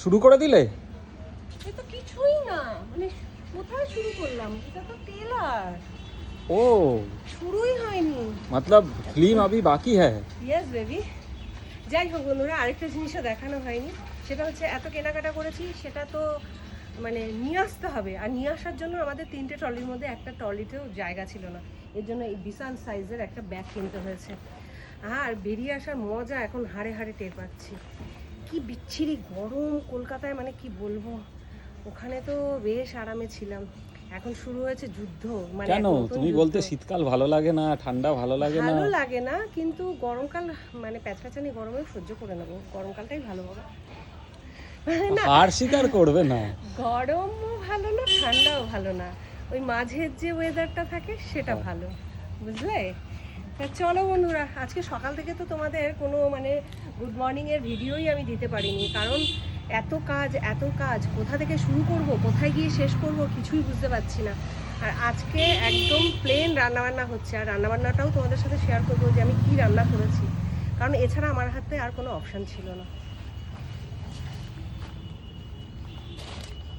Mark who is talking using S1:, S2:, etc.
S1: শুরু করে দিলে?
S2: এ তো কিছুই না, মানে কোথায় শুরু করলাম, এটা তো টেলার,
S1: ও
S2: শুরুই হয়নি।
S1: मतलब फिल्म अभी बाकी है।
S2: Yes baby. যাই হোক বন্ধুরা, আরেকটা জিনিসও দেখানো হয়নি, সেটা হচ্ছে এত কেনাকাটা করেছি সেটা তো মানে নিয়ে আসতে হবে, আর নিয়ে আসার জন্য আমাদের 3টে ট্রলির মধ্যে একটা ট্রলিতেও জায়গা ছিল না, এর জন্য এই বিশাল সাইজের একটা ব্যাগ কিনতে হয়েছে। আর বেরিয়ে আসার মজা এখন হাড়ে হাড়ে টের পাচ্ছি। কি বিচ্ছিরি গরম কলকাতায়, মানে কি বলবো, ওখানে তো বেশ আরামে ছিলাম, এখন শুরু হয়েছে যুদ্ধ। মানে
S1: কেন
S2: এক নতুন
S1: তুমি
S2: যুদ্ধ।
S1: বলতে শীতকাল ভালো লাগে না, ঠান্ডা ভালো লাগে না?
S2: ভালো লাগে না, কিন্তু গরমকাল মানে প্যাচপ্যাচানি গরমে সহ্য করে নেবো, গরমকালটাই ভালো হবে। না,
S1: হার স্বীকার করবে না।
S2: গরমও ভালো না, ঠান্ডাও ভালো না, ওই মাঝের যে ওয়েদারটা থাকে সেটা ভালো, বুঝলে? তা চলো বন্ধুরা, আজকে সকাল থেকে তো তোমাদের কোনো মানে গুড মর্নিংয়ের ভিডিওই আমি দিতে পারিনি, কারণ এত কাজ কোথা থেকে শুরু করব, কোথায় গিয়ে শেষ করব, কিছুই বুঝতে পারছি না। আর আজকে একদম প্লেন রান্নাবান্না হচ্ছে, আর রান্নাবান্নাটাও তোমাদের সাথে শেয়ার করবো যে আমি কি রান্না করেছি, কারণ এছাড়া আমার হাতে আর কোনো অপশান ছিল না।